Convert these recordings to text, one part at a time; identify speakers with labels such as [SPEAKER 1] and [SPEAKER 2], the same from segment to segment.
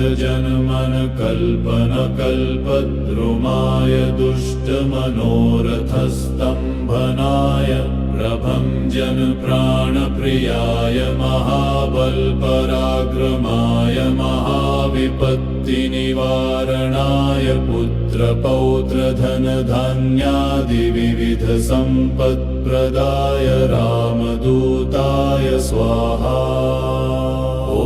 [SPEAKER 1] भक्तजनमनकल्पनकल्पद्रुमाय दुष्टमनोरथस्तम्भनाय प्रभञ्जनप्राणप्रियाय महाबलपराक्रमाय महाविपत्तिनिवारणाय पुत्रपौत्रधनधान्यादिविविधसम्पत्प्रदाय रामदूताय स्वाहा। ॐ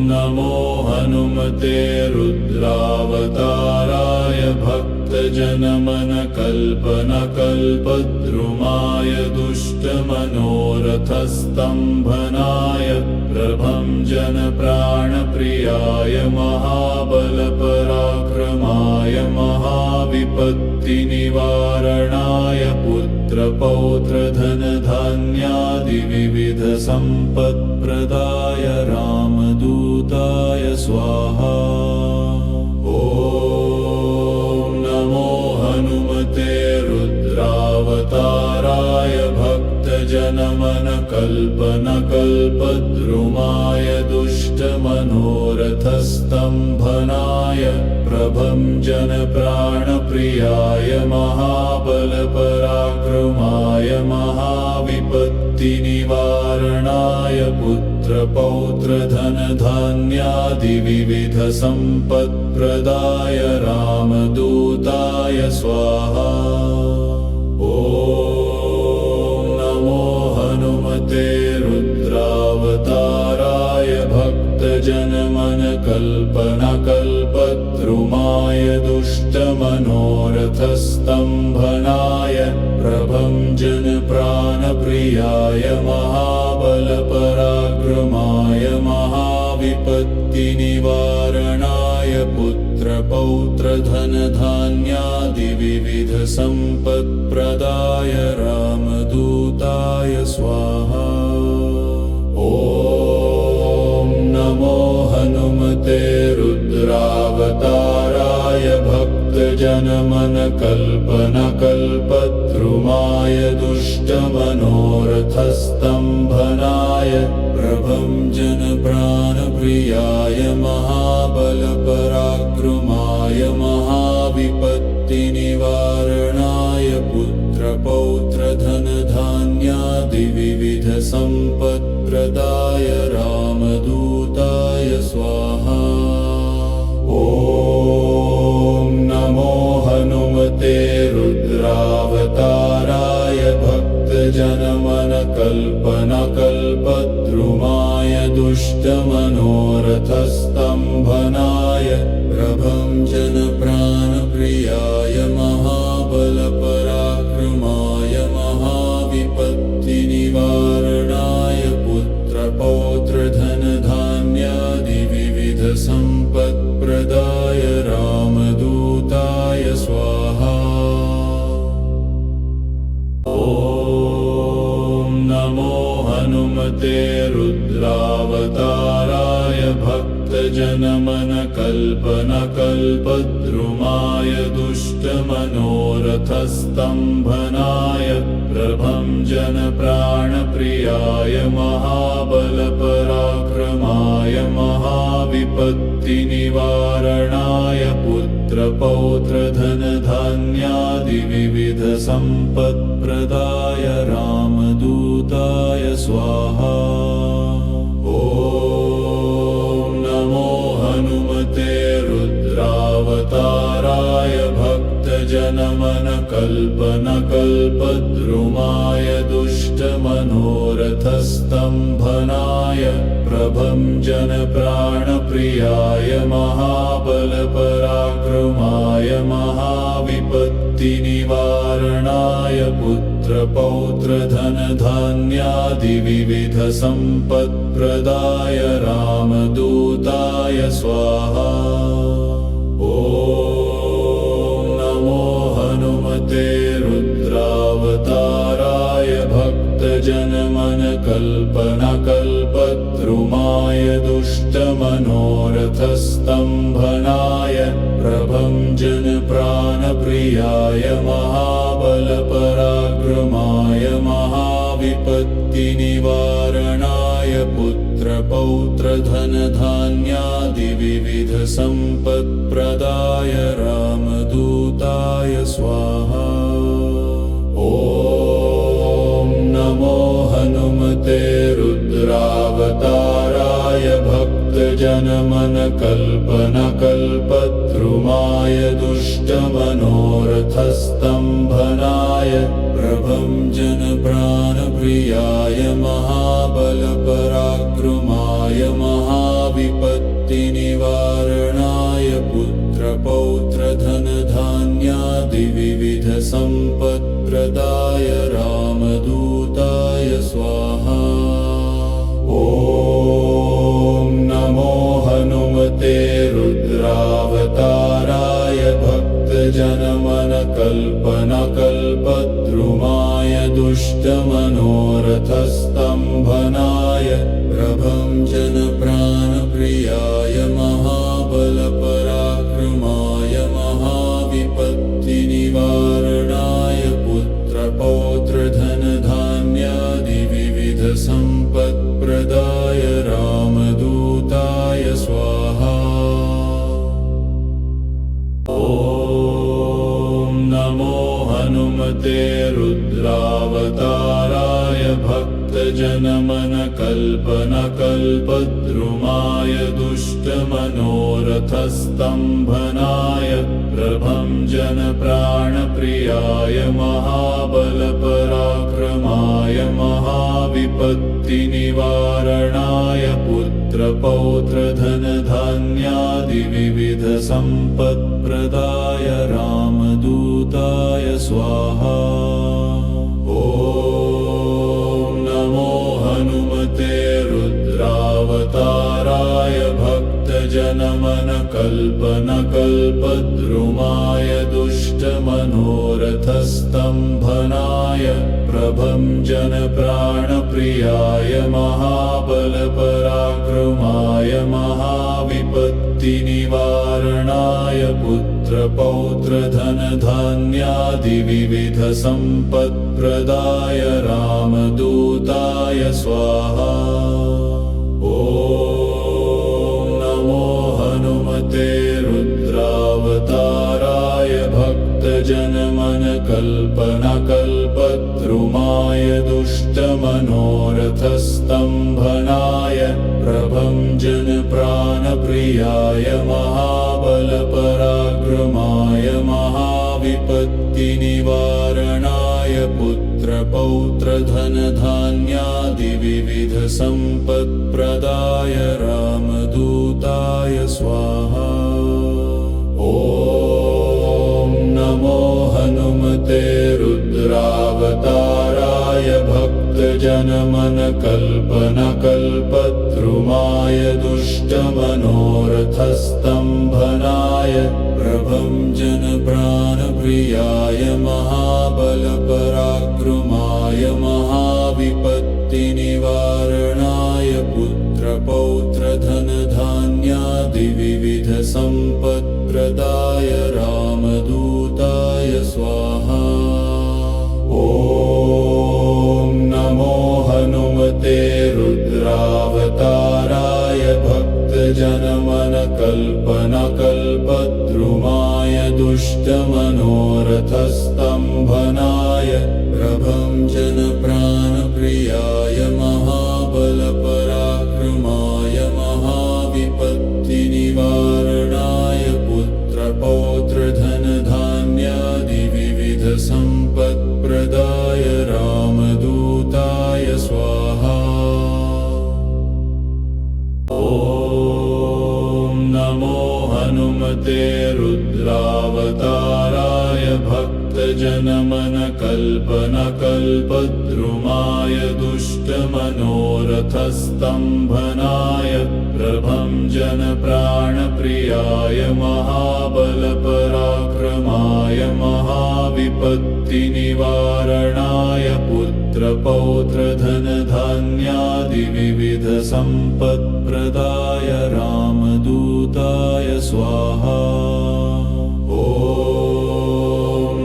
[SPEAKER 1] नमो हनुमते रुद्रावताराय भक्तजनमनकल्पनकल्पद्रुमाय दुष्टमनोरथस्तम्भनाय प्रभञ्जनप्राणप्रियाय महाबलपराक्रमाय महाविपत्तिनिवारणाय पुत्रपौत्रधनधान्यादिविविधसम्पत्प्रदाय रामदूताय स्वाहा। ॐ नमो हनुमते रुद्रावताराय भक्तजनमनकल्पनकल्पद्रुमाय दुष्टमनोरथस्तम्भनाय प्रभञ्जनप्राणप्रियाय महाबलपराक्रमाय महाविपत्तिनिवारणाय पुत्रपौत्रधनधान्यादिविविधसम्पत्प्रदाय रामदूताय स्वाहा। ॐ नमो हनुमते रुद्रावताराय भक्तजनमनकल्पनकल्पद्रुमाय दुष्टमनोरथस्तम्भनाय प्रभञ्जनप्राणप्रियाय महाबलपराक्रमाय महाविपत्तिनिवारणाय पुत्रपौत्रधनधान्यादिविविधसम्पत्प्रदाय रामदूताय स्वाहा। ॐ नमो हनुमते रुद्रावताराय भक्तजनमनकल्पनकल्पद्रुमाय दुष्टमनोरथस्तम्भनाय प्रभञ्जनप्राणप्रियाय महाबलपराक्रमाय महाविपत्तिनिवारणाय पुत्रपौत्रधनधान्यादिविविधसम्पत्प्रदाय रामदूताय स्वाहा। ॐ नमो हनुमते रुद्रावताराय भक्तजनमनकल्पनकल्पद्रुमाय दुष्टमनोरथस्तम्भनाय प्रभञ्जनप्राणप्रियाय महाबलपराक्रमाय महाविपत्तिनिवारणाय पुत्रपौत्रधनधान्यादिविविधसम्पत्प्रदाय रामदूताय स्वाहा। ॐ नमो हनुमते रुद्रावताराय भक्तजनमनकल्पनकल्पद्रुमाय दुष्टमनोरथस्तम्भनाय प्रभञ्जनप्राणप्रियाय महाबलपराक्रमाय महाविपत्तिनिवारणाय पुत्रपौत्रधनधान्यादिविविधसम्पत्प्रदाय रामदूताय स्वाहा। ॐ नमो हनुमते रुद्रावताराय भक्तजनमनकल्पनकल्पद्रुमाय दुष्टमनोरथस्तम्भनाय प्रभञ्जनप्राणप्रियाय महाबलपराक्रमाय महाविपत्तिनिवारणाय पुत्रपौत्रधनधान्यादिविविधसम्पत्प्रदाय रामदूताय स्वाहा। ॐ नमो हनुमते रुद्रावताराय भक्तजनमनकल्पनकल्पद्रुमाय दुष्टमनोरथस्तम्भनाय प्रभञ्जनप्राणप्रियाय महाबलपराक्रमाय महाविपत्तिनिवारणाय पुत्र पुत्रपौत्रधनधान्यादिविविधसम्पत्प्रदाय रामदूताय स्वाहा। ॐ नमो हनुमते रुद्रावताराय भक्तजनमनकल्पनकल्पद्रुमाय दुष्टमनोरथस्तम्भनाय प्रभञ्जनप्राणप्रियाय महाबलपराक्रमाय महाविपत्तिनिवारणाय पुत्रपौत्रधनधान्यादिविविधसम्पत्प्रदाय रामदूताय स्वाहा। ॐ नमो हनुमते रुद्रावताराय भक्तजनमनकल्पनकल्पद्रुमाय दुष्टमनोरथस्तम्भनाय प्रभञ्जनप्राणप्रियाय महाबलपराक्रमाय महाविपत्तिनिवारणाय पुत्रपौत्रधनधान्यादिविविधसम्पत्प्रदाय रामदूताय स्वाहा। ॐ नमो हनुमते रुद्रावताराय भक्तजनमनकल्पनकल्पद्रुमाय दुष्टमनोरथस्तम्भनाय प्रभञ्जनप्राणप्रियाय महाबलपराक्रमाय महाविपत्तिनिवारणाय पुत्रपौत्रधनधान्यादिविविधसम्पत्प्रदाय रामदूताय स्वाहा। ॐ नमो हनुमते रुद्रावताराय भक्तजनमनकल्पनकल्पद्रुमाय दुष्टमनोरथस्तम्भनाय प्रभञ्जनप्राणप्रियाय महाबलपराक्रमाय महाविपत्तिनिवारणाय पुत्रपौत्रधनधान्यादिविविधसम्पत्प्रदाय रामदूताय स्वाहा। ॐ नमो हनुमते रुद्रावताराय भक्तजनमनकल्पनकल्पद्रुमाय दुष्टमनोरथस्तम्भनाय प्रभञ्जनप्राणप्रियाय महाबलपराक्रमाय महाविपत्तिनिवारणाय पुत्रपौत्रधनधान्यादिविविधसम्पत्प्रदाय रामदूताय स्वाहा। ॐ नमो हनुमते रुद्रावताराय भक्तजनमनकल्पनकल्पद्रुमाय दुष्टमनोरथस्तम्भनाय प्रभञ्जनप्राणप्रियाय महाबलपराक्रमाय महाविपत्तिनिवारणाय पुत्रपौत्रधनधान्यादिविविधसम्पत्प्रदाय रामदूताय स्वाहा। ॐ नमो हनुमते रुद्रावताराय भक्तजनमनकल्पनकल्पद्रुमाय दुष्टमनोरथस्तम्भनाय प्रभञ्जनप्राणप्रियाय महाबलपराक्रमाय महाविपत्तिनिवारणाय पुत्रपौत्रधनधान्यादिविविधसम्पत्प्रदाय रामदूताय स्वाहा। ॐ नमो हनुमते रुद्रावताराय भक्तजनमनकल्पनकल्पद्रुमाय दुष्टमनोरथस्तम्भनाय प्रभञ्जनप्राणप्रियाय महाबलपराक्रमाय महाविपत्तिनिवारणाय पुत्रपौत्रधनधान्यादिविविधसम्पत्प्रदाय रामदूताय स्वाहा। ॐ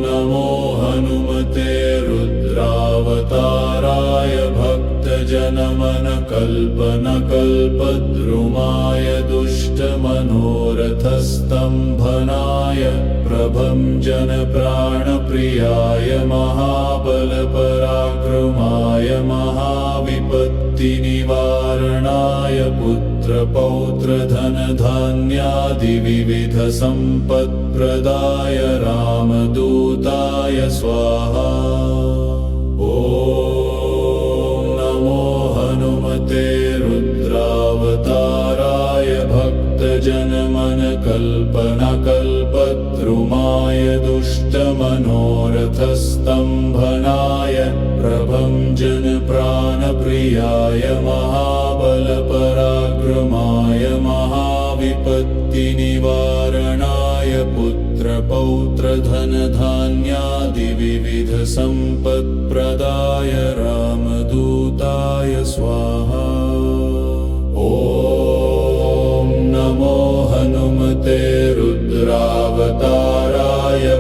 [SPEAKER 1] नमो हनुमते रुद्रावताराय भक्तजनमनकल्पनकल्पद्रुमाय कल्पनकल्पद्रुमाय दुष्टमनोरथस्तम्भनाय प्रभञ्जनप्राणप्रियाय महाबलपराक्रमाय महाविपत्तिनिवारणाय पुत्रपौत्रधनधान्यादिविविधसम्पत्प्रदाय रामदूताय स्वाहा। ॐ नमो हनुमते रुद्रावताराय भक्तजनमनकल्पनकल्पद्रुमाय दुष्टमनोरथस्तम्भनाय प्रभञ्जनप्राणप्रियाय महाबलपराक्रमाय महाविपत्तिनिवारणाय पुत्रपौत्रधनधान्यादिविविधसम्पत्प्रदाय रामदूताय स्वाहा। ॐ नमो हनुमते रुद्रावताराय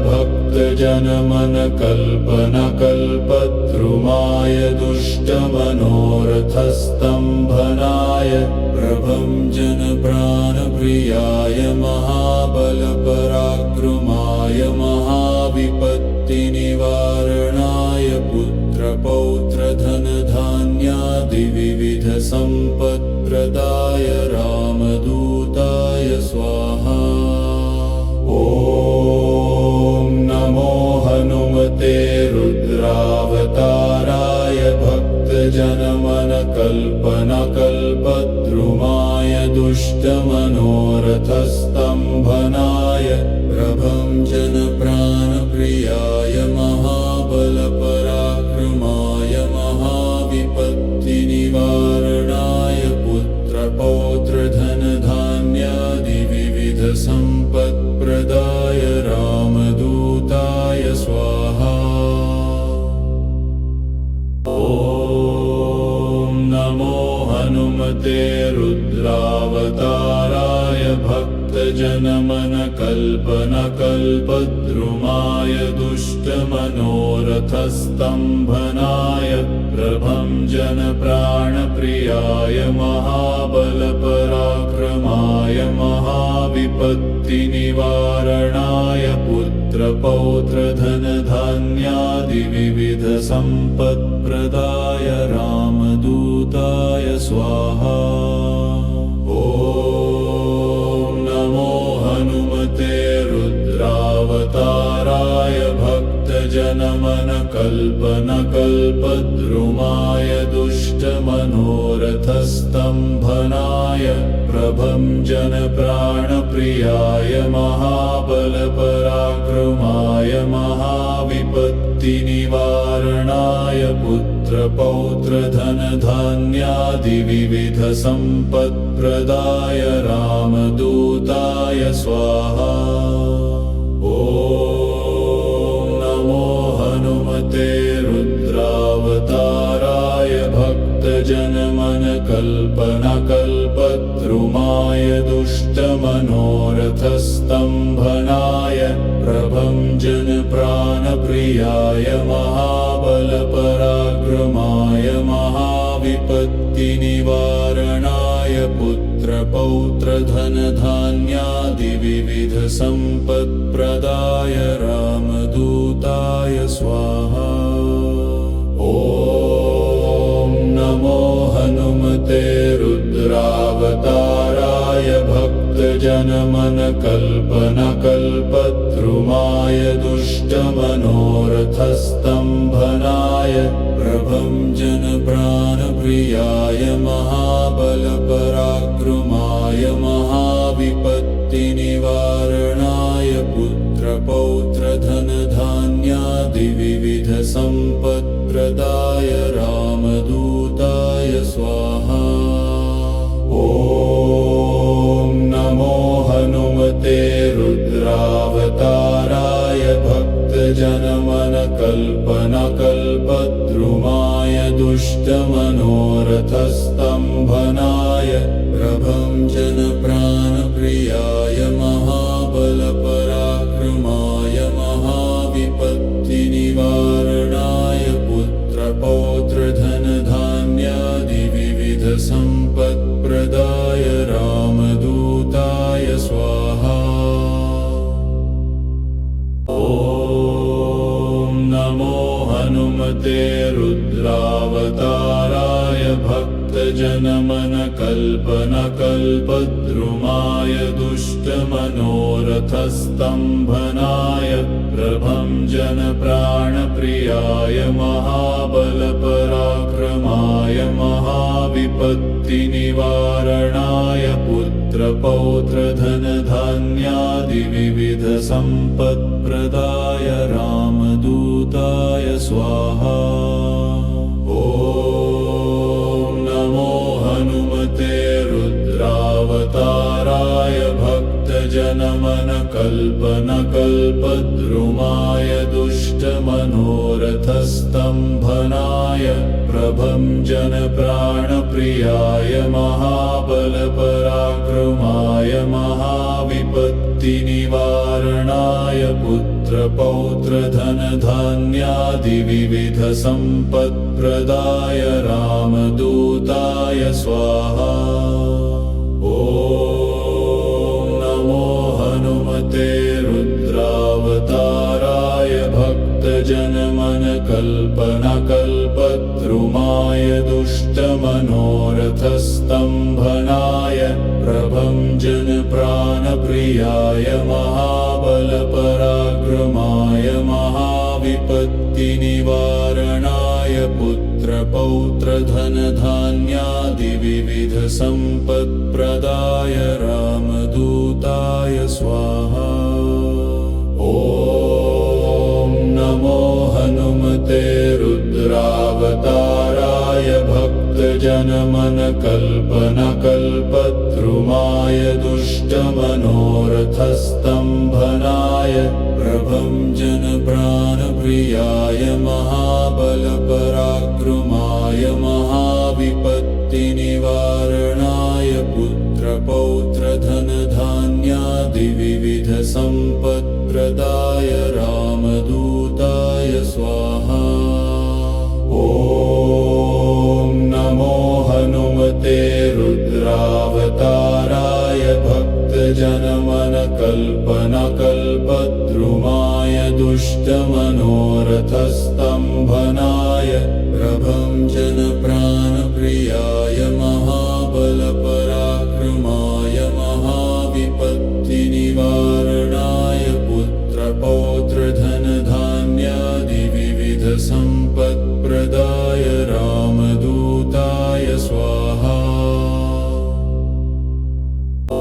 [SPEAKER 1] भक्तजनमनकल्पनकल्पद्रुमाय दुष्टमनोरथस्तम्भनाय प्रभञ्जनप्राणप्रियाय महाबलपराक्रमाय महाविपत्तिनिवारणाय पुत्रपौत्रधनधान्यादिविविधसम्पत्प्रदाय रामदूताय स्वाहा। ॐ नमो हनुमते रुद्रावताराय भक्तजनमनकल्पनकल्पद्रुमाय दुष्टमनोरथस्तम्भनाय प्रभञ्जनप्राणप्रियाय महाबलपराक्रमाय महाविपत्तिनिवारणाय पुत्रपौत्रधनधान्यादिविविधसम्पत्प्रदाय रामदूताय स्वाहा। ॐ नमो हनुमते रुद्रावताराय भक्तजनमनकल्पनकल्पद्रुमाय दुष्टमनोरथस्तम्भनाय प्रभञ्जनप्राणप्रियाय महाबलपराक्रमाय महाविपत्तिनिवारणाय पुत्रपौत्रधनधान्यादिविविधसम्पत्प्रदाय रामदूताय स्वाहा। ॐ नमो हनुमते रुद्रावताराय भक्तजनमनकल्पनकल्पद्रुमाय दुष्टमनोरथस्तम्भनाय प्रभञ्जनप्राणप्रियाय महाबलपराक्रमाय महाविपत्तिनिवारणाय पुत्रपौत्रधनधान्यादिविविधसम्पत्प्रदाय रामदूताय स्वाहा। ॐ नमो हनुमते रुद्रावताराय भक्तजनमनकल्पनकल्पद्रुमाय दुष्टमनोरथस्तम्भनाय प्रभञ्जनप्राणप्रियाय महाबलपराक्रमाय महाविपत्तिनिवारणाय पुत्रपौत्रधनधान्यादिविविधसम्पत्प्रदाय रामदूताय स्वाहा। ॐ नमो हनुमते रुद्रावताराय भक्तजनमनकल्पनकल्पद्रुमाय दुष्टमनोरथस्तम्भनाय प्रभञ्जनप्राणप्रियाय महाबलपराक्रमाय महाविपत्तिनिवारणाय पुत्रपौत्रधनधान्यादिविविधसम्पत्प्रदाय रामदूताय स्वाहा। ॐ नमो हनुमते रुद्रावताराय भक्तजनमनकल्पनकल्पद्रुमाय दुष्टमनोरथस्तम्भनाय प्रभञ्जनप्राणप्रियाय महाबलपराक्रमाय महाविपत्तिनिवारणाय भक्तजनमनकल्पनकल्पद्रुमाय दुष्टमनोरथस्तम्भनाय प्रभञ्जनप्राणप्रियाय महाबलपराक्रमाय महाविपत्तिनिवारणाय पुत्रपौत्रधनधान्यादिविविधसम्पत्प्रदाय रामदूताय स्वाहा। ॐ नमो हनुमते रुद्रावताराय भक्तजनमनकल्पनकल्पद्रुमाय दुष्टमनोरथस्तम्भनाय प्रभञ्जनप्राणप्रियाय महाबलपराक्रमाय महाविपत्तिनिवारणाय पुत्रपौत्रधनधान्यादिविविधसम्पत्प्रदाय रामदूताय स्वाहा। ॐ नमो हनुमते रुद्रावताराय भक्तजनमनकल्पनकल्पद्रुमाय दुष्टमनोरथस्तम्भनाय प्रभञ्जनप्राणप्रियाय महाबलपराक्रमाय महाविपत्तिनिवारणाय पुत्रपौत्रधनधान्यादिविविधसम्पत्प्रदाय रामदूताय स्वाहा। ॐ नमो हनुमते रुद्रावताराय भक्तजनमनकल्पनकल्पद्रुमाय दुष्टमनोरथस्तम्भनाय प्रभञ्जनप्राणप्रियाय महाबलपराक्रमाय महाविपत्तिनिवारणाय पुत्रपौत्रधनधान्यादिविविधसम्पत्प्रदाय रामदूताय स्वाहा। ॐ नमो हनुमते रुद्रावताराय भक्तजनमनकल्पनकल्पद्रुमाय दुष्टमनोरथस्तम्भनाय प्रभञ्जनप्राणप्रियाय महाबलपराक्रमाय महाविपत्तिनिवारणाय पुत्रपौत्रधनधान्यादिविविधसम्पत्प्रदाय रामदूताय स्वाहा। ॐ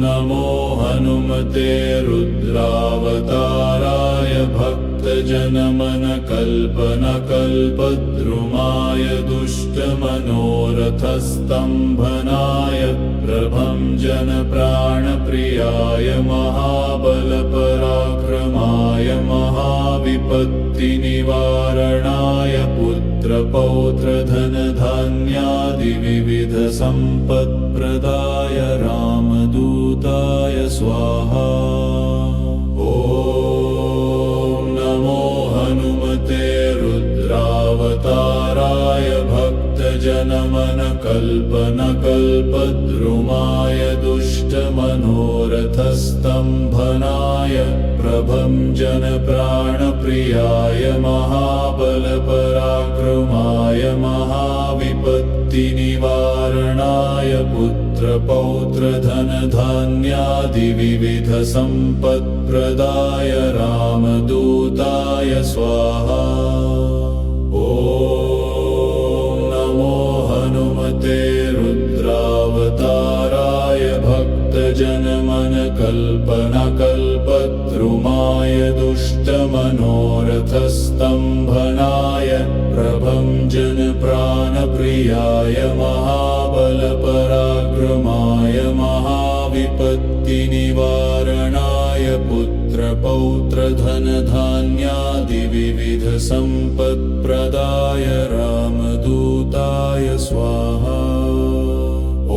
[SPEAKER 1] नमो हनुमते रुद्रावताराय भक्तजनमनकल्पनकल्पद्रुमाय दुष्टमनोरथस्तम्भनाय प्रभञ्जनप्राणप्रियाय महाबलपराक्रमाय महाविपत्तिनिवारणाय पुत्रपौत्रधनधान्यादिविविधसम्पत्प्रदाय रामदूताय स्वाहा। ॐ नमो हनुमते रुद्रावताराय भक्तजनमनकल्पनकल्पद्रुमाय दुष्टमनोरथस्तम्भनाय प्रभञ्जनप्राणप्रियाय महाबलपराक्रमाय महाविपत्तिनिवारणाय पुत्रपौत्रधनधान्यादिविविधसम्पत्प्रदाय रामदूताय स्वाहा। ॐ नमो हनुमते रुद्रावताराय भक्तजनमनकल्पनकल्पद्रुमाय दुष्टमनोरथस्तम्भनाय प्रभञ्जनप्राणप्रियाय महाबलपराक्रमाय महाविपत्तिनिवारणाय पुत्रपौत्रधनधान्यादिविविधसम्पत्प्रदाय रामदूताय स्वाहा। ॐ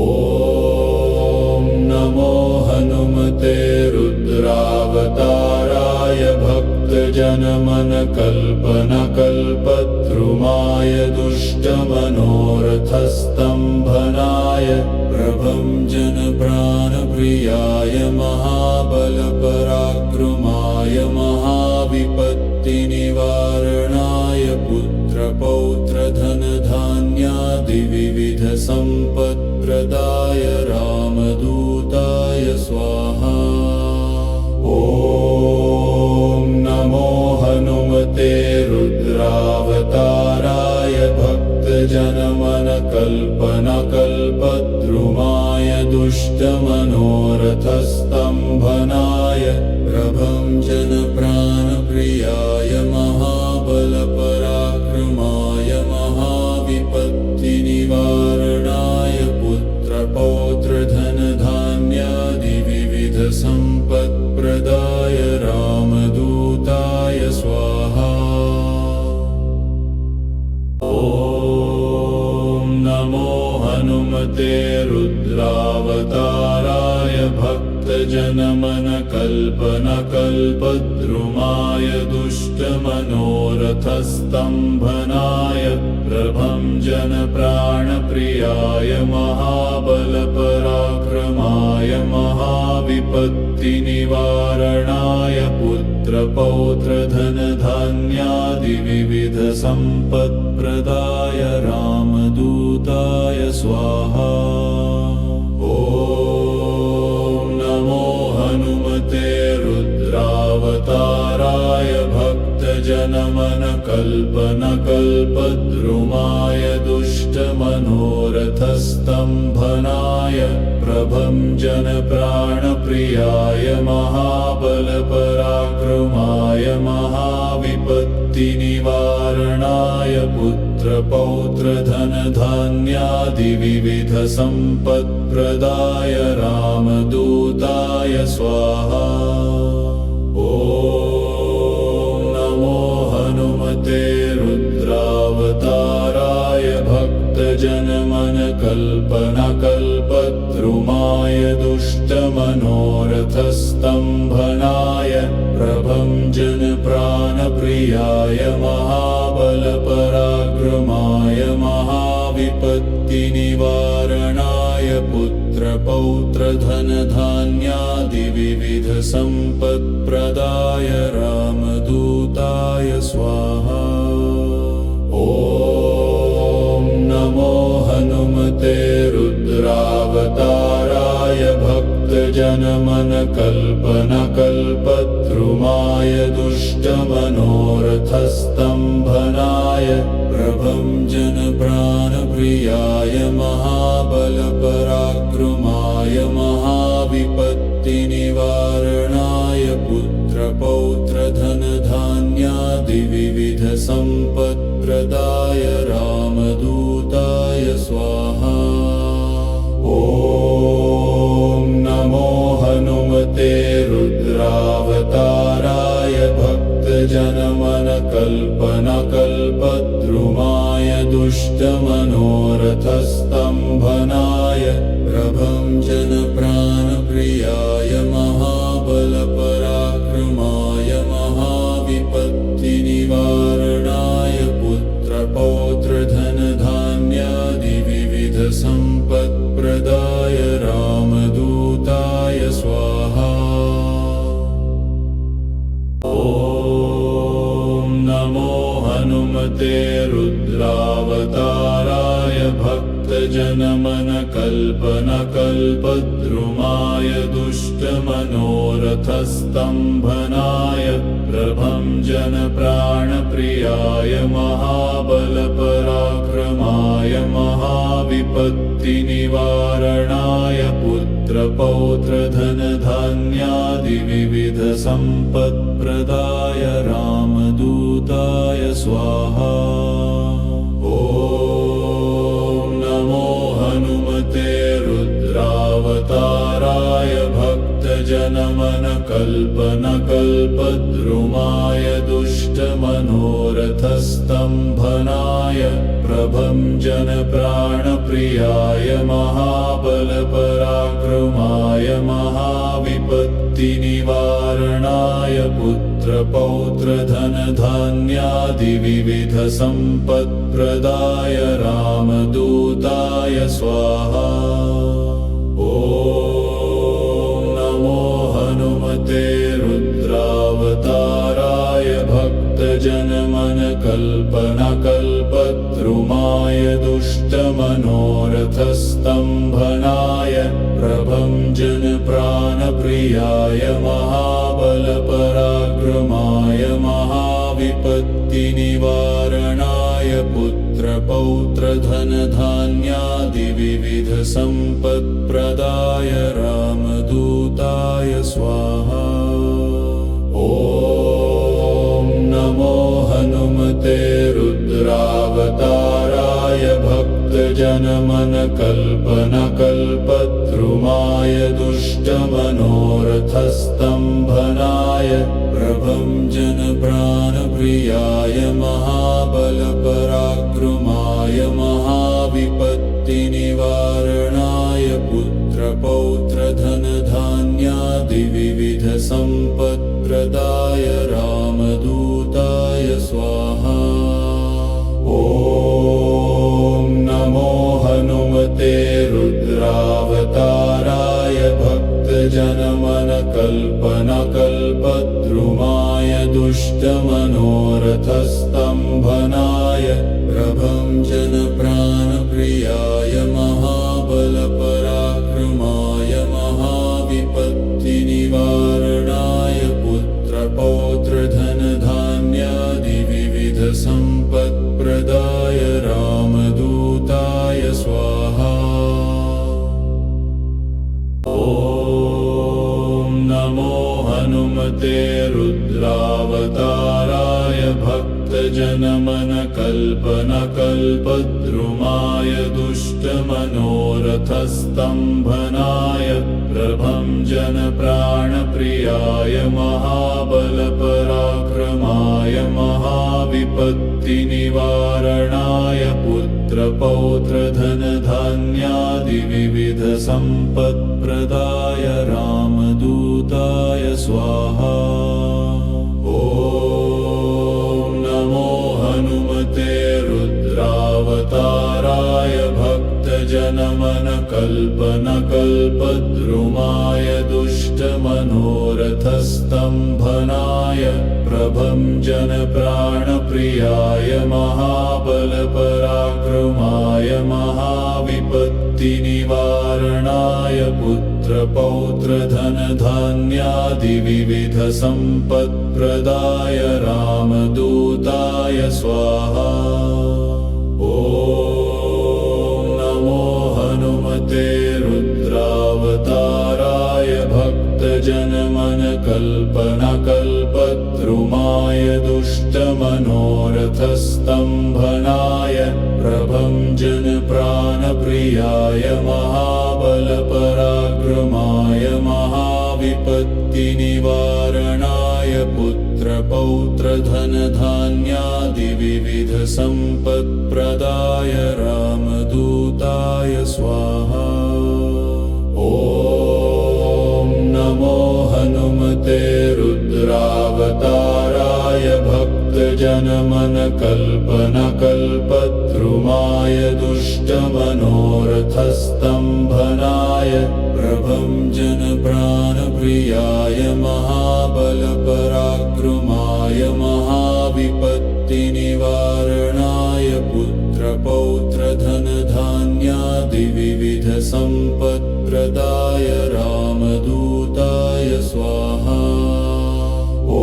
[SPEAKER 1] नमो हनुमते रुद्रावताराय भक्तजनमनकल्पनकल्पद्रुमाय दुष्टमनोरथस्तम्भनाय प्रभञ्जनप्राणप्रियाय महाबलपराक्रमाय महाविपत्तिनिवारणाय पुत्रपौत्रधनधान्यादिविविधसम्पत्प्रदाय स्वाहा। ॐ नमो हनुमते रुद्रावताराय भक्तजनमनकल्पनकल्पद्रुमाय दुष्टमनोरथस्तम्भनाय प्रभञ्जन प्राणप्रियाय महाबलपराक्रमाय महाविपत्तिनिवारणाय पुत्रपौत्रधनधान्यादिविविधसम्पत्प्रदाय रामदूताय स्वाहा। ॐ नमो हनुमते रुद्रावताराय भक्तजनमनकल्पनकल्पद्रुमाय दुष्टमनोरथस्तम्भनाय प्रभञ्जन प्राणप्रियाय महाबलपराक्रमाय महाविपत्तिनिवारणाय पुत्रपौत्रधनधान्यादिविविधसम्पत्प्रदाय रामदूताय स्वाहा। ॐ नमो हनुमते रुद्रावताराय भक्तजनमनकल्पनकल्पद्रुमाय दुष्टमनोरथस्तम्भनाय प्रभञ्जन प्राणप्रियाय महाबलपराक्रमाय महाविपत्तिनिवारणाय पुत्रपौत्रधनधान्यादिविविधसम्पत्प्रदाय रामदूताय स्वाहा। ॐ नमो हनुमते रुद्रावताराय भक्तजनमनकल्पनकल्पद्रुमाय दुष्टमनोरथस्तम्भनाय प्रभञ्जन प्राणप्रियाय महाबलपराक्रमाय महाविपत्तिनिवारणाय पुत्रपौत्रधनधान्यादिविविधसम्पत्प्रदाय रामदूताय स्वाहा। ॐ नमो हनुमते रुद्रावताराय भक्तजनमनकल्पनकल्पद्रुमाय दुष्टमनोरथस्तम्भनाय प्रभञ्जन प्राणप्रियाय महाबलपराक्रमाय महाविपत्तिनिवारणाय पुत्रपौत्रधनधान्यादिविविधसम्पत्प्रदाय रामदूताय स्वाहा। ॐ नमो हनुमते रुद्रावताराय भक्तजनमनकल्पनकल्पद्रुमाय दुष्टमनोरथस्तम्भनाय प्रभञ्जन प्राणप्रियाय महाबलपराक्रमाय महाविपत्तिनिवारणाय पुत्रपौत्रधनधान्यादिविविधसम्पत्प्रदाय रामदूताय स्वाहा। ॐ नमो हनुमते रुद्रावताराय भक्तजनमनकल्पनकल्पद्रुमाय दुष्टमनोरथस्तम्भनाय प्रभञ्जन प्राणप्रियाय महाबलपराक्रमाय महाविपत्तिनिवारणाय पुत्रपौत्रधनधान्यादिविविधसम्पत्प्रदाय रामदूताय स्वाहा। ॐ नमो हनुमते रुद्रावताराय भक्तजनमनकल्पनकल्पद्रुमाय दुष्टमनोरथस्तम्भनाय प्रभञ्जन प्राणप्रियाय महाबलपराक्रमाय महाविपत्तिनिवारणाय पुत्रपौत्रधनधान्यादिविविधसम्पत्प्रदाय रामदूताय स्वाहा। ॐ नमो हनुमते रुद्रावताराय भक्तजनमनकल्पनकल्पद्रुमाय दुष्टमनोरथस्तम्भनाय प्रभञ्जन प्राण प्राणप्रियाय महाबलपराक्रमाय महाविपत्तिनिवारणाय पुत्रपौत्रधनधान्यादिविविधसम्पत्प्रदाय रामदूताय स्वाहा। ॐ नमो हनुमते रुद्रावताराय भक्तजनमनकल्पनकल्पद्रुमाय दुष्टमनोरथस्तम्भनाय प्रभञ्जनप्राणप्रियाय महाबलपराक्रमाय महाविपत्तिनिवारणाय पुत्रपौत्रधनधान्यादिविविधसम्पत्प्रदाय रामदूताय स्वाहा। ॐ नमो हनुमते रुद्रावताराय भक्तजनमनकल्पनकल्पद्रुमाय दुष्टमनोरथस्तम्भनाय प्रभञ्जनप्राणप्रियाय महाबलपराक्रमाय महाविपत्तिनिवारणाय पुत्रपौत्रधनधान्यादिविविधसम्पत्प्रदाय रामदूताय स्वाहा। ॐ नमो हनुमते रुद्रावताराय भक्तजनमनकल्पनकल्पद्रुमाय दुष्टमनोरथस्तम्भनाय प्रभञ्जनप्राणप्रियाय महाबलपराक्रमाय महाविपत्तिनिवारणाय पुत्रपौत्रधनधान्यादिविविधसम्पत्प्रदाय रामदूताय स्वाहा। ॐ नमो हनुमते रुद्रावताराय भक्तजनमनकल्पनकल्पद्रुमाय दुष्टमनोरथस्तम्भनाय प्रभञ्जनप्राणप्रियाय महाबलपराक्रमाय महाविपत्तिनिवारणाय पुत्रपौत्रधनधान्यादिविविधसम्पत्प्रदाय रामदूताय स्वाहा। ॐ नमो हनुमते रुद्रावताराय भक्तजनमनकल्पनकल्पद्रुमाय दुष्टमनोरथस्तम्भनाय प्रभञ्जनप्राणप्रियाय महाबलपराक्रमाय महाविपत्तिनिवारणाय पुत्रपौत्रधनधान्यादिविविधसम्पत्प्रदाय रामदूताय स्वाहा। ॐ नमो हनुमते रुद्रावताराय भक्तजनमनकल्पनकल्पद्रुमाय दुष्टमनोरथस्तम्भनाय प्रभञ्जनप्राणप्रियाय महाबलपराक्रमाय महाविपत्तिनिवारणाय पुत्रपौत्रधनधान्यादिविविधसम्पत्प्रदाय रामदूताय स्वाहा। ॐ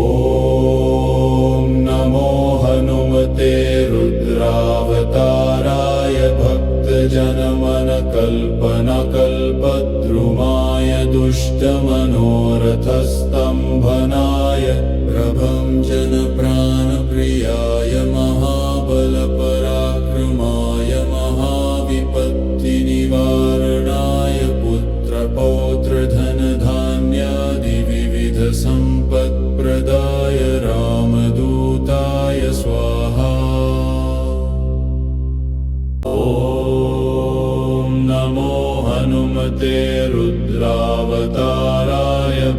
[SPEAKER 1] नमो हनुमते रुद्रावताराय भक्तजनमनकल्पनकल्पद्रुमाय दुष्टमनोरथस्तम्भनाय प्रभञ्जनप्राणप्रियाय महाबलपराक्रमाय महाविपत्तिनिवारणाय पुत्रपौत्रधनधान्यादिविविधसम्पत्प्रदाय रामदूताय स्वाहा। ॐ नमो हनुमते रुद्रावताराय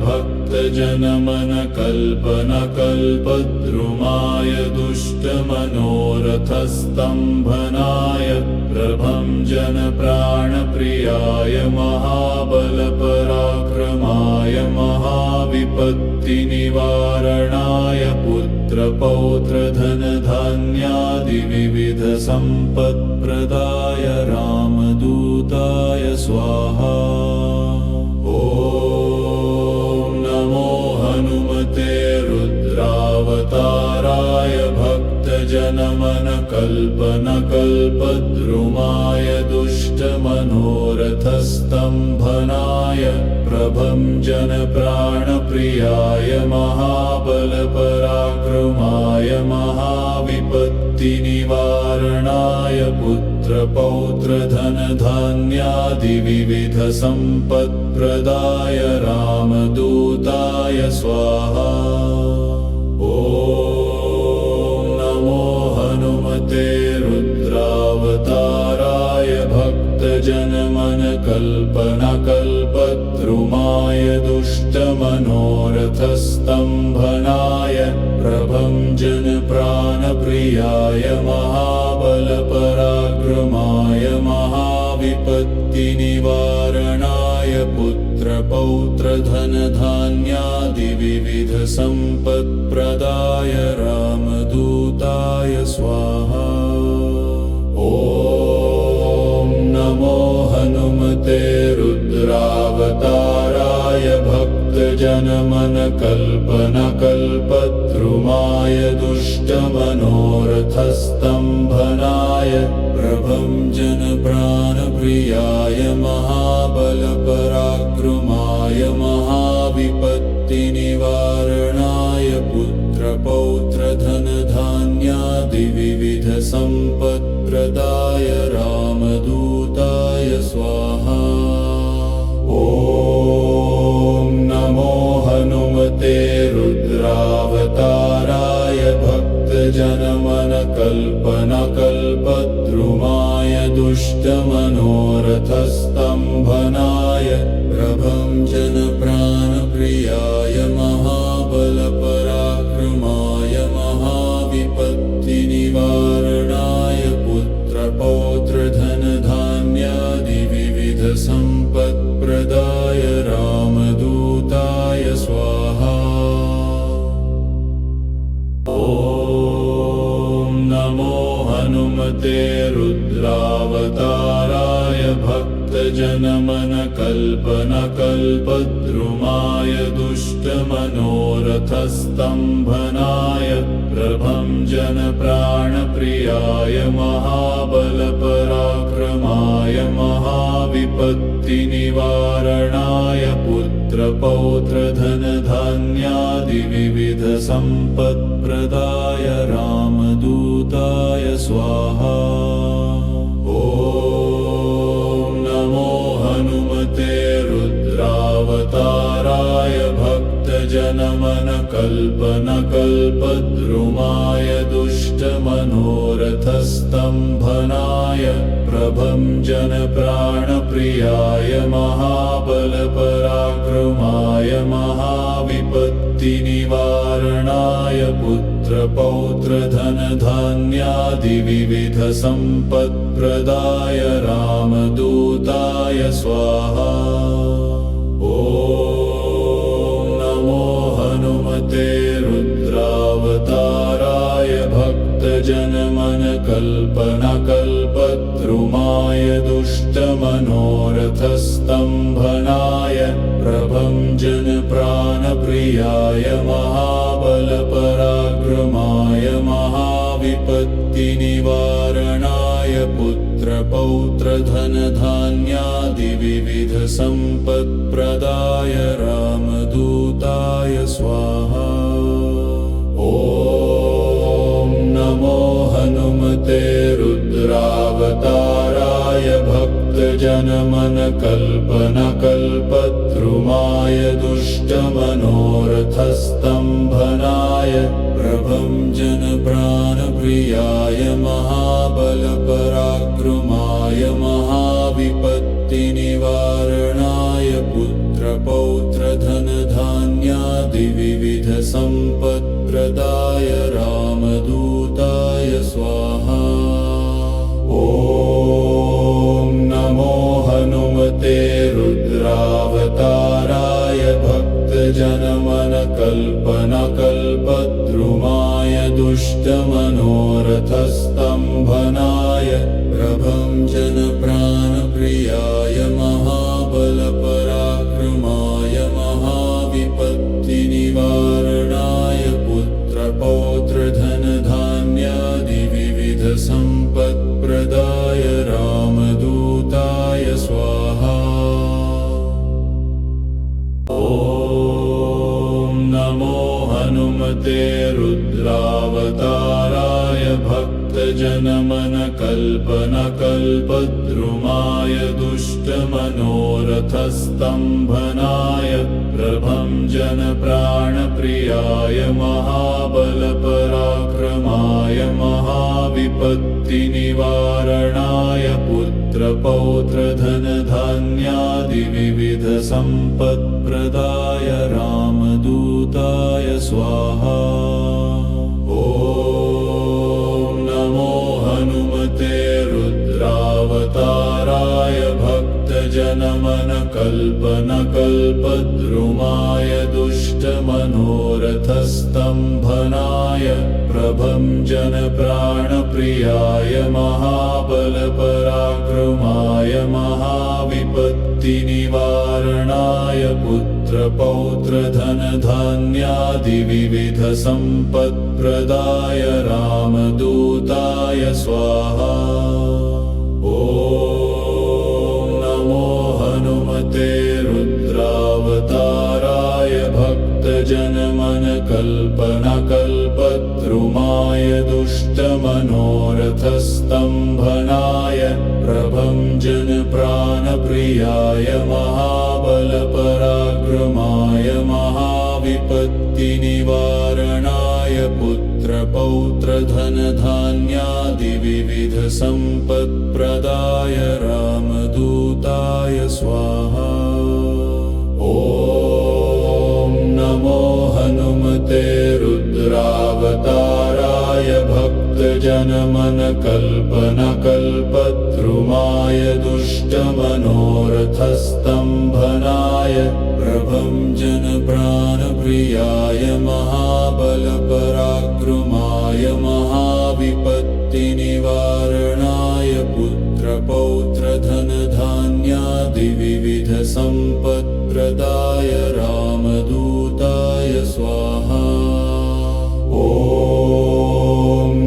[SPEAKER 1] भक्तजनमनकल्पनकल्पद्रुमाय दुष्टमनोरथस्तम्भनाय प्रभञ्जनप्राणप्रियाय महाबलपराक्रमाय महाविपत्तिनिवारणाय पुत्रपौत्रधनधान्यादिविविधसम्पत्प्रदाय रामदूताय स्वाहा। ॐ कल्पनकल्पद्रुमाय दुष्टमनोरथस्तम्भनाय प्रभञ्जनप्राणप्रियाय महाबलपराक्रमाय महाविपत्तिनिवारणाय पुत्रपौत्रधनधान्यादिविविधसम्पत्प्रदाय रामदूताय स्वाहा। ॐ नमो हनुमते रुद्रावताराय भक्तजनमनकल्पनकल्पद्रुमाय दुष्टमनोरथस्तम्भनाय प्रभञ्जनप्राणप्रियाय महाबलपराक्रमाय महाविपत्तिनिवारणाय पुत्रपौत्रधनधान्यादिविविधसम्पत्प्रदाय रामदूताय स्वाहा। ॐ नमो हनुमते रुद्रावताराय भक्तजनमनकल्पनकल्पद्रुमाय दुष्टमनोरथस्तम्भनाय प्रभञ्जनप्राणप्रियाय महाबलपराक्रमाय महाविपत्तिनिवारणाय पुत्रपौत्रधनधान्यादिविविधसम्पत्प्रदाय रामदूताय स्वाहा। ॐ नमो हनुमते रुद्रावताराय भक्तजनमनकल्पनकल्पद्रुमाय दुष्टमनोरथस्तम्भनाय प्रभञ्जनप्राणप्रियाय महाबलपराक्रमाय महाविपत्तिनिवारणाय पुत्रपौत्रधनधान्यादिविविधसम्पत्प्रदाय रामदूताय स्वाहा। ॐ नमो हनुमते रुद्रावताराय भक्तजनमनकल्पनकल्पद्रुमाय दुष्टमनोरथस्तम्भनाय प्रभञ्जनप्राणप्रियाय महाबलपराक्रमाय महाविपत्तिनिवारणाय पुत्रपौत्रधनधान्यादिविविधसम्पत्प्रदाय रामदूताय स्वाहा। ॐ नमो हनुमते रुद्रावताराय भक्तजनमनकल्पनकल्पद्रुमाय दुष्टमनोरथस्तम्भनाय प्रभञ्जनप्राणप्रियाय महाबलपराक्रमाय महाविपत्तिनिवारणाय पुत्रपौत्रधनधान्यादिविविधसम्पत्प्रदाय रामदूताय स्वाहा। ॐ नमो हनुमते रुद्रावताराय भक्तजनमनकल्पनकल्पद्रुमाय दुष्टमनोरथस्तम्भनाय प्रभञ्जनप्राणप्रियाय महाबलपराक्रमाय महाविपत्तिनिवारणाय पुत्रपौत्रधनधान्यादिविविधसम्पत्प्रदाय रामदूताय स्वाहा। ॐ नमो हनुमते रुद्रावताराय भक्तजनमनकल्पनकल्पद्रुमाय दुष्टमनोरथस्तम्भनाय प्रभञ्जनप्राणप्रियाय महाबलपराक्रमाय महाविपत्तिनिवारणाय पुत्रपौत्रधनधान्यादिविविधसम्पत्प्रदाय रामदूताय स्वाहा। ॐ नमो हनुमते रुद्रावताराय भक्तजनमनकल्पनकल्पद्रुमाय दुष्टमनोरथस्तम्भनाय प्रभञ्जनप्राणप्रियाय महाबलपराक्रमाय महाविपत्तिनिवारणाय पुत्रपौत्रधनधान्यादिविविधसम्पत्प्रदाय हनुमते रुद्रावताराय भक्तजनमनकल्पनकल्पद्रुमाय दुष्टमनोरथस्तम्भनाय प्रभञ्जनप्राणप्रियाय महाबलपराक्रमाय महाविपत्तिनिवारणाय पुत्रपौत्रधनधान्यादिविविधसम्पत्प्रदाय रामदूताय स्वाहा। ॐ नमो हनुमते रुद्रावताराय भक्तजनमनकल्पनकल्पद्रुमाय दुष्टमनोरथस्तम्भनाय प्रभञ्जनप्राणप्रियाय महाबलपराक्रमाय महाविपत्तिनिवारणाय पुत्रपौत्रधनधान्यादिविविधसम्पत्प्रदाय रामदूताय स्वाहा। ॐ नमो हनुमते रुद्रावताराय भक्तजनमनकल्पनकल्पद्रुमाय दुष्टमनोरथस्तम्भनाय प्रभञ्जनप्राणप्रियाय महाबलपराक्रमाय महाविपत्तिनिवारणाय पुत्रपौत्रधनधान्यादिविविधसम्पत्प्रदाय रामदूताय स्वाहा। ॐ नमो हनुमते रुद्रावताराय भक्तजनमनकल्पनकल्पद्रुमाय दुष्टमनोरथस्तम्भनाय प्रभञ्जनप्राणप्रियाय महाबलपराक्रमाय महाविपत्तिनिवारणाय पुत्रपौत्रधनधान्यादिविविधसम्पत्प्रदाय रामदूताय स्वाहा। ॐ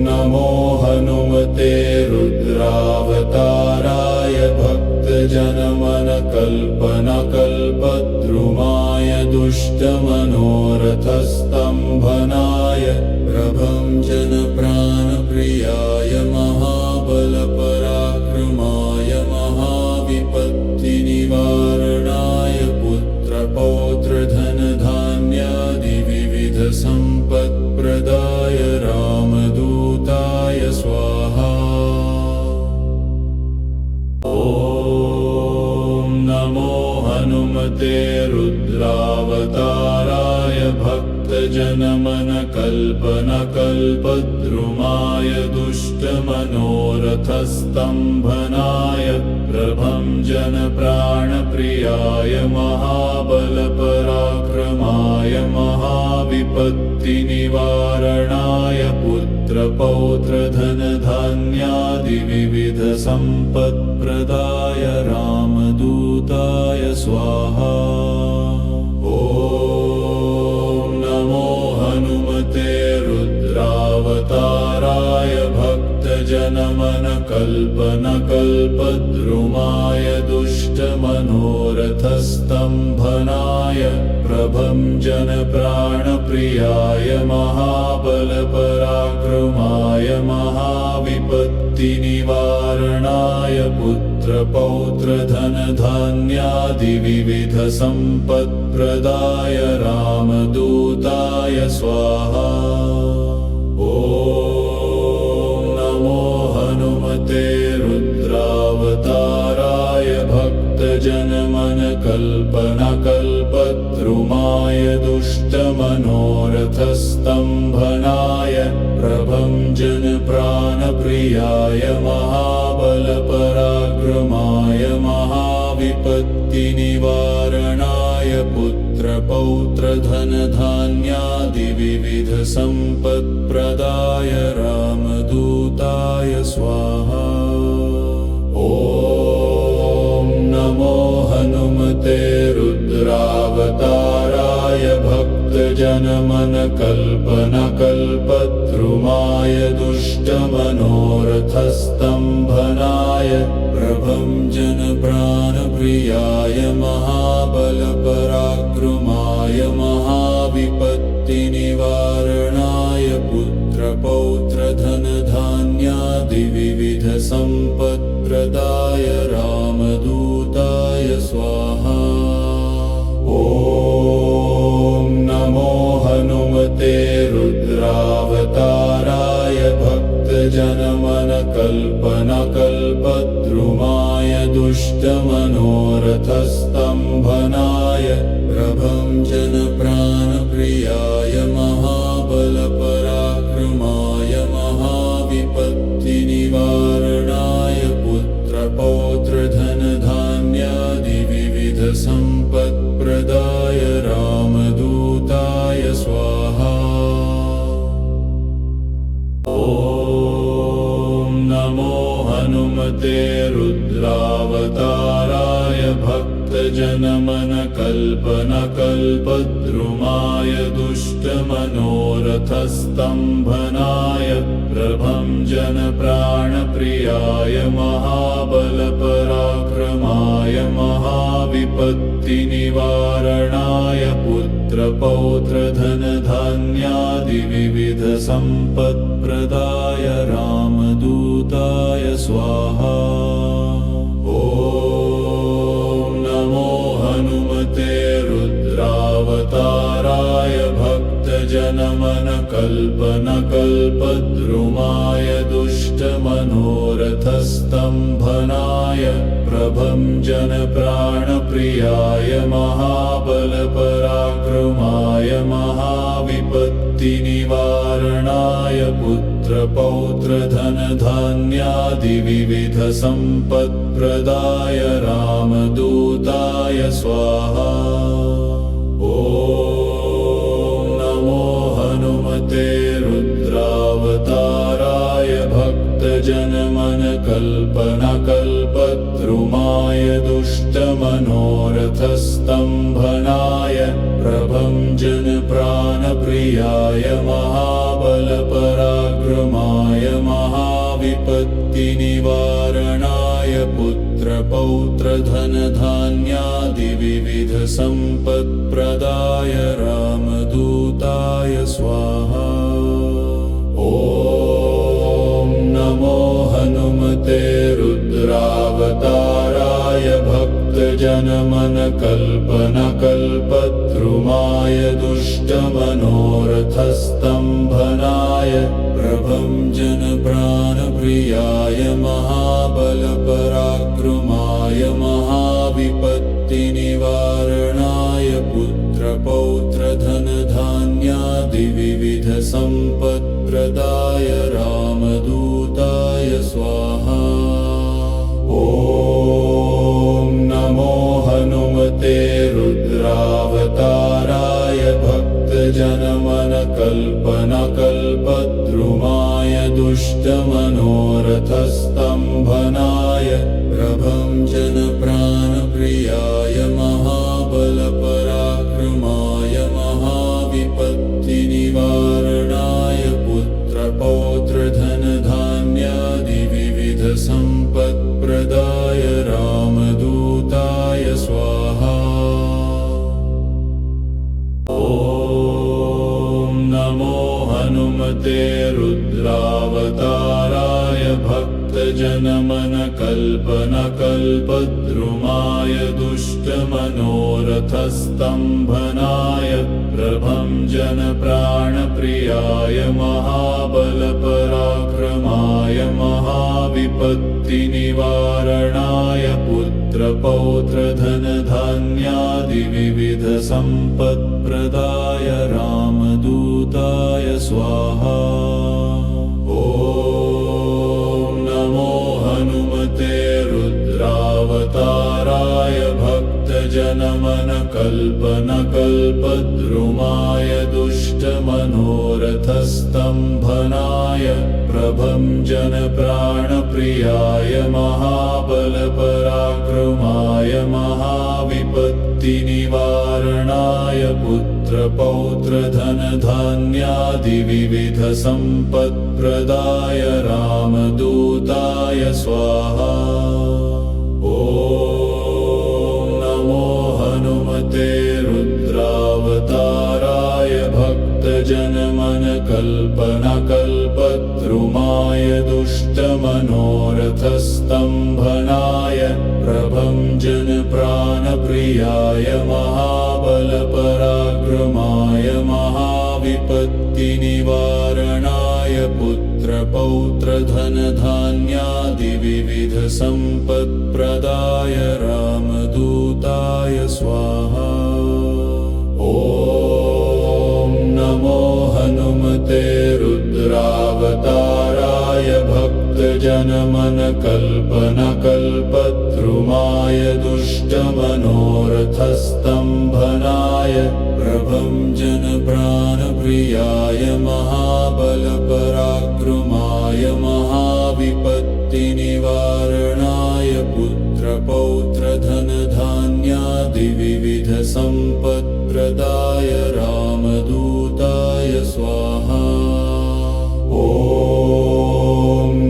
[SPEAKER 1] नमो हनुमते रुद्रावताराय भक्तजनमनकल्पनकल्पद्रुमाय दुष्टमनोरथस्तम्भनाय प्रभञ्जनप्राणप्रियाय महाबलपराक्रमाय महाविपत्तिनिवारणाय पुत्रपौत्रधनधान्यादिविविधसम्पत्प्रदाय रामदूताय स्वाहा। ॐ नमो हनुमते रुद्रावताराय भक्तजनमनकल्पनकल्पद्रुमाय दुष्टमनोरथस्तम्भनाय प्रभञ्जनप्राणप्रियाय महाबलपराक्रमाय महाविपत्तिनिवारणाय पुत्रपौत्रधनधान्यादिविविधसम्पत्प्रदाय रामदूताय स्वाहा। ॐ नमो हनुमते रुद्रावताराय भक्तजनमनकल्पनकल्पद्रुमाय दुष्टमनोरथस्तम्भनाय प्रभञ्जनप्राणप्रियाय महाबलपराक्रमाय महाविपत्तिनिवारणाय पुत्रपौत्रधनधान्यादिविविधसम्पत्प्रदाय रामदूताय स्वाहा। ॐ नमो हनुमते रुद्रावताराय भक्तजनमनकल्पनकल्पद्रुमाय दुष्टमनोरथस्तम्भनाय प्रभञ्जनप्राणप्रियाय महाबलपराक्रमाय महाविपत्तिनिवारणाय पुत्रपौत्रधनधान्यादिविविधसम्पत्प्रदाय रामदूताय स्वाहा। ॐ नमो हनुमते रुद्रावताराय भक्तजनमनकल्पनकल्पद्रुमाय दुष्टमनोरथस्तम्भनाय प्रभञ्जनप्राणप्रियाय महाबलपराक्रमाय महाविपत्तिनिवारणाय पुत्रपौत्रधनधान्यादिविविधसम्पत्प्रदाय रामदूताय स्वाहा। ॐ नमो हनुमते रुद्रावताराय भक्तजनमनकल्पनकल्पद्रुमाय दुष्टमनोरथस्तम्भनाय प्रभञ्जन प्राणप्रियाय महाबलपराक्रमाय महाविपत्तिनिवारणाय पुत्रपौत्रधनधान्यादिविविधसम्पत्प्रदाय रामदूताय स्वाहा। ॐ नमो हनुमते रुद्रावताराय भक्तजनमनकल्पनकल्पद्रुमाय दुष्टमनोरथस्तम्भनाय प्रभञ्जन प्राणप्रियाय महाबलपराक्रमाय महाविपत्तिनिवारणाय पुत्रपौत्रधनधान्यादिविविधसम्पत्प्रदाय रामदूताय स्वाहा। ॐ नमो हनुमते रुद्रावताराय भक्तजनमनकल्पनकल्पद्रुमाय दुष्टमनोरथस्तम्भनाय प्रभञ्जन प्राणप्रियाय महाबलपराक्रमाय महाविपत्तिनिवारणाय पुत्रपौत्रधनधान्यादिविविधसम्पत्प्रदाय रामदूताय स्वाहा। ॐ नमो हनुमते रुद्रावताराय भक्तजनमनकल्पनकल्पद्रुमाय दुष्टमनोरथस्तम्भनाय प्रभञ्जन प्राणप्रियाय महाबलपराक्रमाय महाविपत्तिनिवारणाय पुत्रपौत्रधनधान्यादिविविधसम्पत्प्रदाय रामदूताय स्वाहा। ॐ नमो हनुमते रुद्रावताराय भक्तजनमनकल्पनकल्पद्रुमाय दुष्टमनोरथस्तम्भनाय प्रभञ्जन प्राणप्रियाय महाबलपराक्रमाय महाविपत्तिनिवारणाय पुत्रपौत्रधनधान्यादिविविधसम्पत्प्रदाय रामदूताय स्वाहा। ॐ नमो हनुमते रुद्रावताराय भक्तजनमनकल्पनकल्पद्रुमाय दुष्टमनोरथस्तम्भनाय प्रभञ्जन प्राणप्रियाय महाबलपराक्रमाय महाविपत्तिनिवारणाय पुत्रपौत्रधनधान्यादिविविधसम्पत्प्रदाय रामदूताय स्वाहा। ॐ नमो हनुमते रुद्रावताराय भक्तजनमनकल्पनकल्पद्रुमाय दुष्टमनोरथस्तम्भनाय प्रभञ्जन प्राणप्रियाय महाबलपराक्रमाय महाविपत्तिनिवारणाय पुत्रपौत्रधनधान्यादिविविधसम्पत्प्रदाय रामदूताय स्वाहा। ॐ नमो हनुमते रुद्रावताराय भक्तजनमनकल्पनकल्पद्रुमाय दुष्टमनोरथस्तम्भनाय प्रभञ्जन प्राणप्रियाय महाबलपराक्रमाय महाविपत्तिनिवारणाय पुत्रपौत्रधनधान्यादिविविधसम्पत्प्रदाय रामदूताय स्वाहा। ॐ नमो हनुमते रुद्रावताराय भक्तजनमनकल्पनकल्प मनोरथस्तम्भनाय प्रभञ्जन प्राणप्रियाय महाबलपराक्रमाय महाविपत्तिनिवारणाय पुत्रपौत्रधनधान्यादिविविधसम्पत्प्रदाय रामदूताय स्वाहा। ॐ नमो हनुमते रुद्रावताराय भक्तजनमनकल्पनकल्पद्रुमाय दुष्टमनोरथस्तम्भनाय प्रभञ्जन प्राणप्रियाय महाबलपराक्रमाय महाविपत्तिनिवारणाय पुत्रपौत्रधनधान्यादिविविधसम्पत्प्रदाय रामदूताय स्वाहा। ॐ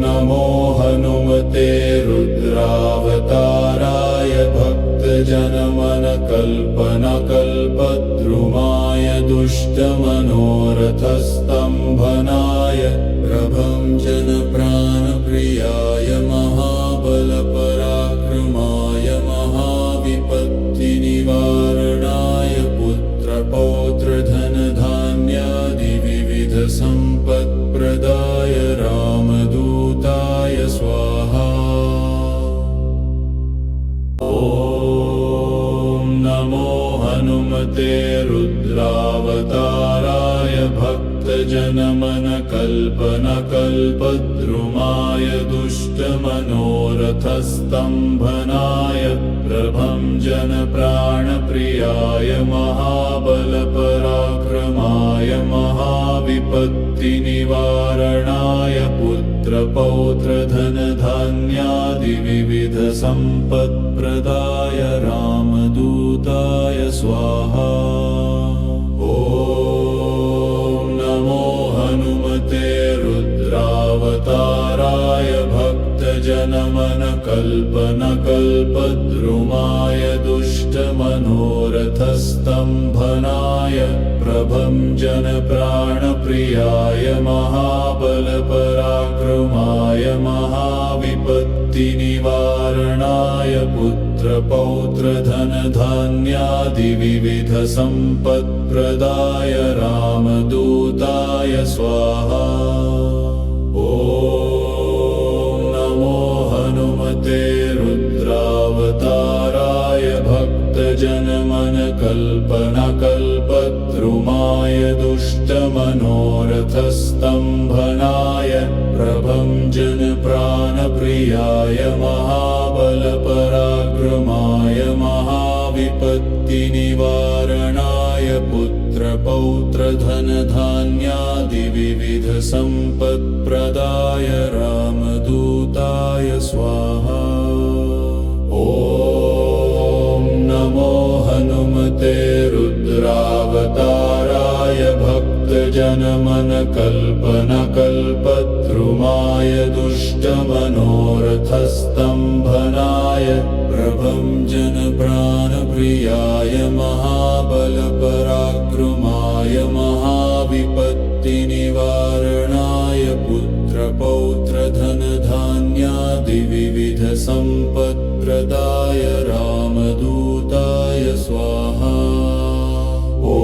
[SPEAKER 1] नमो हनुमते रुद्रावताराय भक्तजनमनकल्पनकल्पद्रुमाय दुष्टमनोरथस्तम्भनाय प्रभञ्जन प्राणप्रियाय महाबलपराक्रमाय महाविपत्तिनिवारणाय पुत्रपौत्रधनधान्यादिविविधसम्पत्प्रदाय रामदूताय स्वाहा। ॐ नमो हनुमते रुद्रावताराय भक्तजनमनकल्पनकल्पद्रुमाय दुष्टमनोरथस्तम्भनाय प्रभञ्जन प्राणप्रियाय महाबलपराक्रमाय महाविपत्तिनिवारणाय पुत्रपौत्रधनधान्यादिविविधसम्पत्प्रदाय रामदूताय स्वाहा। ॐ नमो हनुमते रुद्रावताराय भक्तजनमनकल्पनकल्पद्रुमाय दुष्टमनोरथस्तम्भनाय प्रभञ्जन प्राणप्रियाय महाबलपराक्रमाय महाविपत्तिनिवारणाय पुत्रपौत्रधनधान्यादिविविधसम्पत्प्रदाय रामदूताय स्वाहा। ॐ नमो हनुमते रुद्रावताराय भक्तजनमनकल्पनकल्पद्रुमाय दुष्टमनोरथस्तम्भनाय प्रभञ्जन प्राणप्रियाय महाबलपराक्रमाय महाविपत्तिनिवारणाय पुत्रपौत्रधनधान्यादिविविधसम्पत्प्रदाय रामदूताय स्वाहा। ॐ नमो हनुमते रुद्रावताराय भक्तजनमनकल्पनकल्पद्रुमाय दुष्टमनोरथस्तम्भनाय प्रभञ्जन प्राणप्रियाय महाबलपराक्रमाय महाविपत्तिनिवारणाय पुत्रपौत्रधनधान्यादिविविधसम्पत्प्रदाय रामदूताय स्वाहा। ॐ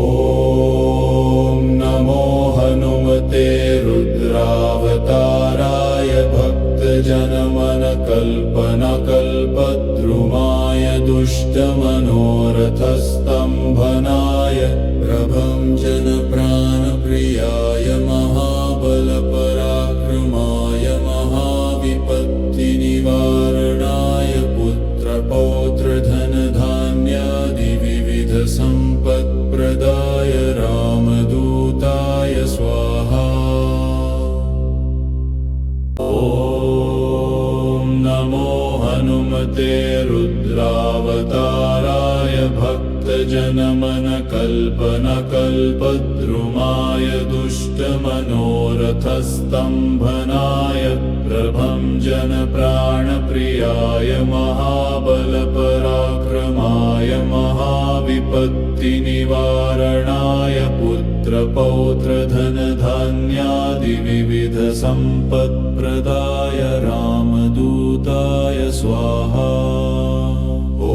[SPEAKER 1] नमो हनुमते रुद्रावताराय भक्तजनमनकल्पनकल्पद्रुमाय दुष्टमनोरथस्तम्भनाय प्रभञ्जन प्राणप्रियाय महाबलपराक्रमाय महाविपत्तिनिवारणाय पुत्रपौत्रधनधान्यादिविविधसम्पत्प्रदाय रामदूताय स्वाहा। ॐ नमो हनुमते रुद्रावताराय भक्तजनमनकल्पनकल्पद्रुमाय दुष्टमनोरथस्तम्भनाय प्रभञ्जन प्राणप्रियाय महाबलपराक्रमाय महाविपत्तिनिवारणाय पुत्रपौत्रधनधान्यादिविविधसम्पत्प्रदाय सम्पत्प्रदाय रामदूताय स्वाहा। ॐ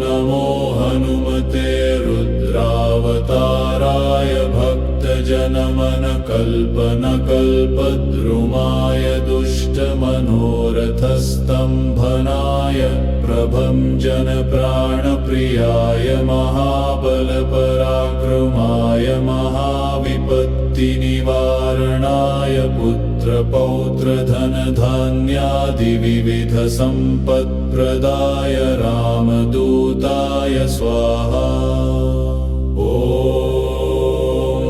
[SPEAKER 1] नमो हनुमते रुद्रावताराय भक्तजनमनकल्पनकल्पद्रुमाय दुष्टमनोरथस्तम्भनाय प्रभञ्जनप्राणप्रियाय महाबलपराक्रमाय महाविपत्तिनिवारणाय पुत्रपौत्रधनधान्यादिविविधसम्पत्प्रदाय रामदूताय स्वाहा। ॐ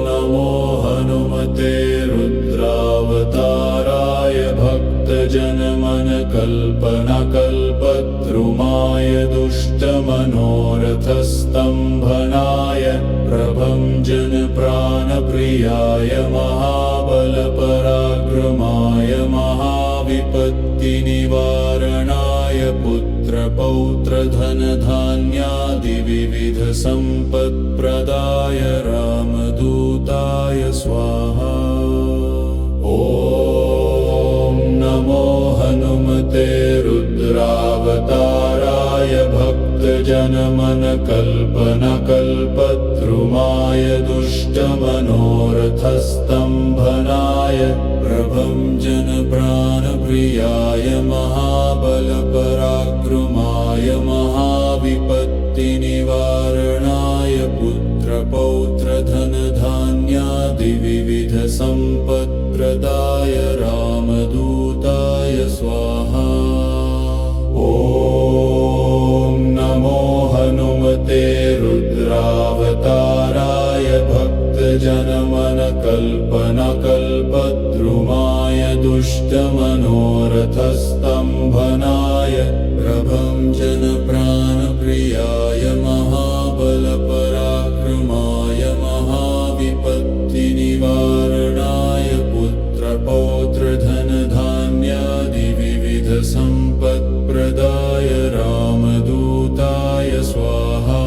[SPEAKER 1] नमो हनुमते रुद्रावताराय भक्तजनमनकल्पनकल्पद्रुमाय दुष्टमनोरथस्तम्भनाय प्रभञ्जनप्राणप्रियाय महाबलपराक्रमाय महाविपत्तिनिवारणाय पुत्रपौत्रधनधान्यादिविविधसम्पत्प्रदाय रामदूताय स्वाहा। ॐ नमो हनुमते रुद्रावताराय भक्तजनमनकल्पनकल्पद्रुमाय दुष्टमनोरथस्तम्भनाय प्रभञ्जनप्राणप्रियाय महाबलपराक्रमाय महाविपत्तिनिवारणाय पुत्रपौत्रधनधान्यादिविविधसम्पत्प्रदाय रामदूताय स्वाहा। ॐ नमो हनुमते रुद्रावताराय भक्तजनमनकल्पनकल्पद्रुमाय दुष्टमनोरथस्तम्भनाय प्रभञ्जनप्राणप्रियाय महाबलपराक्रमाय महाविपत्तिनिवारणाय पुत्रपौत्रधनधान्यादिविविधसम्पत्प्रदाय रामदूताय स्वाहा।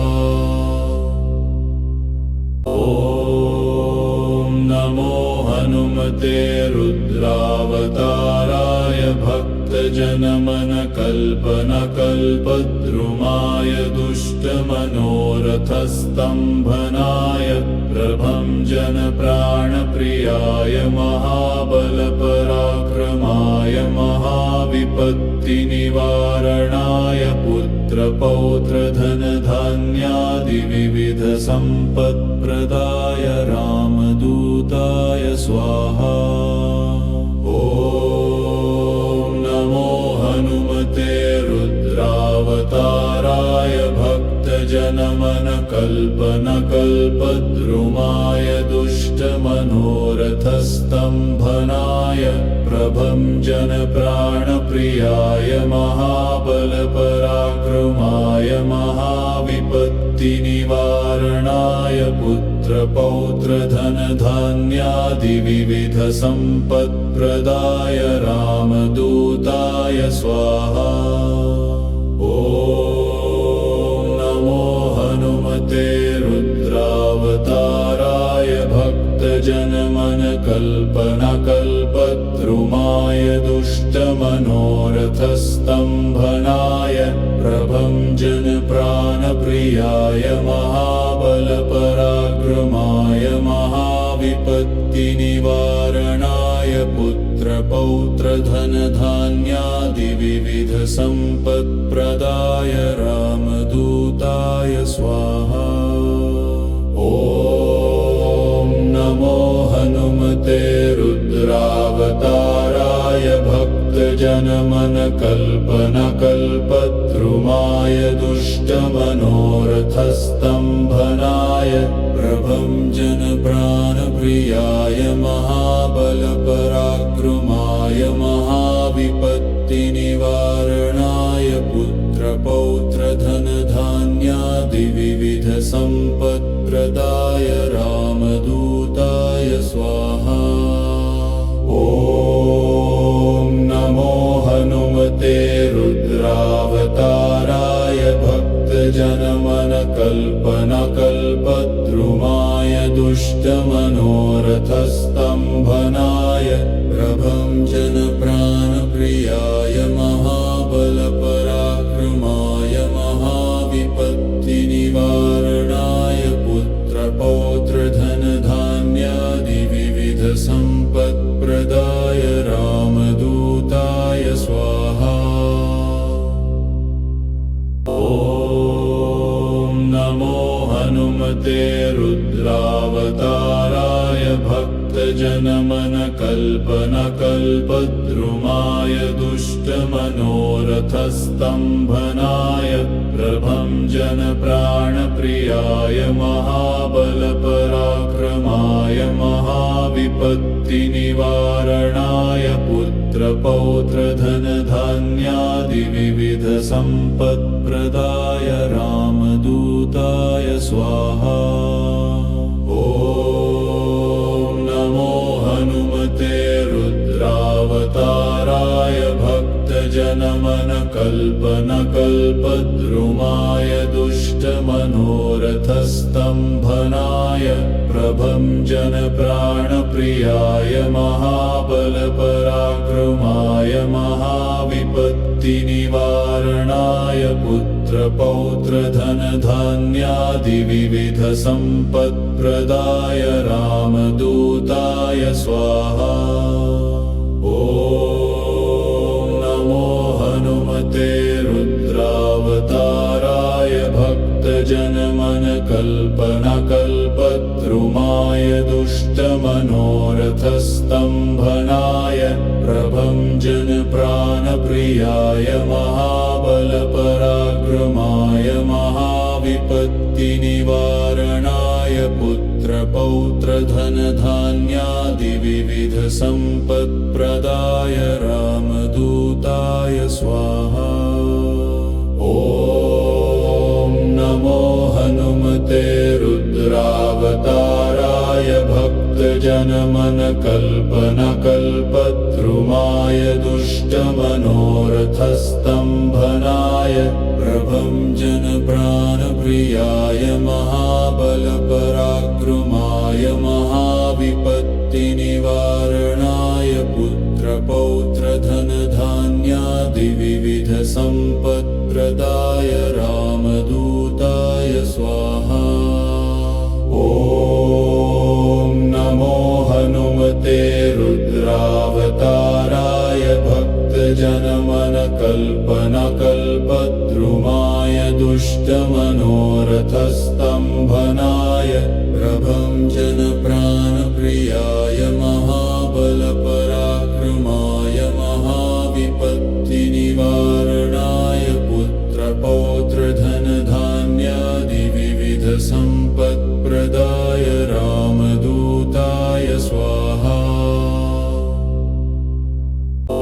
[SPEAKER 1] ॐ नमो हनुमते रुद्रावताराय भक्तजनमनकल्पनकल्पद्रुमाय दुष्टमनोरथस्तम्भनाय प्रभञ्जनप्राणप्रियाय महाबलपराक्रमाय महाविपत्तिनिवारणाय पुत्रपौत्रधनधान्यादिविविधसम्पत्प्रदाय रामदूताय स्वाहा। ॐ नमो हनुमते रुद्रावताराय भक्तजनमनकल्पनकल्पद्रुमाय दुष्टमनोरथस्तम्भनाय प्रभञ्जनप्राणप्रियाय महाबलपराक्रमाय महाविपत्तिनिवारणाय पुत्रपौत्रधनधान्यादिविविधसम्पत्प्रदाय रामदूताय स्वाहा। ॐ नमो हनुमते रुद्रावताराय भक्तजनमनकल्पनकल्पद्रुमाय दुष्टमनोरथस्तम्भनाय प्रभञ्जनप्राणप्रियाय महाबलपराक्रमाय महाविपत्तिनिवारणाय पुत्रपौत्रधनधान्यादिविविधसम्पत्प्रदाय रामदूताय स्वाहा। ॐ नमो हनुमते रुद्रावताराय भक्तजनमनकल्पनकल्पद्रुमाय दुष्टमनोरथस्तम्भनाय प्रभञ्जनप्राणप्रियाय महाबलपराक्रमाय महाविपत्तिनिवारणाय पुत्रपौत्रधनधान्यादिविविधसम्पत्प्रदाय रामदूताय स्वाहा। ॐ नमो हनुमते रुद्रावताराय भक्तजनमनकल्पनकल्पद्रुमाय दुष्टमनोरथस्तम्भनाय प्रभं जनप्राणप्रियाय महाबलपराक्रमाय महाविपत्तिनिवारणाय पुत्रपौत्रधनधान्यादिविविधसम्पत्प्रदाय रामदूताय स्वाहा। ॐ नमो हनुमते रुद्रावताराय भक्तजनमनकल्पनकल्पद्रुमाय दुष्टमनोरथस्तम्भनाय प्रभं जनप्राणप्रियाय महाबलपराक्रमाय महाविपत्तिनिवारणाय पुत्रपौत्रधनधान्यादिविविधसम्पत्प्रदाय रामदूताय स्वाहा। ॐ नमो हनुमते रुद्रावताराय भक्तजनमनकल्पनकल्पद्रुमाय दुष्टमनोरथस्तम्भनाय प्रभं जनप्राणप्रियाय महाबलपराक्रमाय महाविपत्तिनिवारणाय पुत्रपौत्रधनधान्यादिविविधसम्पत्प्रदाय रामदूताय स्वाहा। ॐ नमो हनुमते रुद्रावताराय भक्तजनमनकल्पनकल्पद्रुमाय दुष्टमनोरथस्तम्भनाय प्रभं जनप्राणप्रियाय महाबलपराक्रमाय महाविपत्तिनिवारणाय पुत्रपौत्रधनधान्यादिविविधसम्पत्प्रदाय रामदूताय स्वाहा। ॐ नमो हनुमते रुद्रावताराय भक्तजनमनकल्पनकल्पद्रुमाय दुष्टमनोरथस्तम्भनाय प्रभं जनप्राणप्रियाय महाबलपराक्रमाय महाविपत्तिनिवारणाय पुत्रपौत्रधनधान्यादिविविधसम्पत्प्रदाय रामदूताय स्वाहा। ॐ नमो हनुमते रुद्रावताराय भक्तजनमनकल्पनकल्पद्रुमाय दुष्टमनोरथस्तम्भनाय प्रभं जनप्राणप्रियाय महाबलपराक्रमाय महाविपत्तिनिवारणाय पुत्रपौत्रधनधान्यादिविविधसम्पत्प्रदाय रामदूताय स्वाहा। ॐ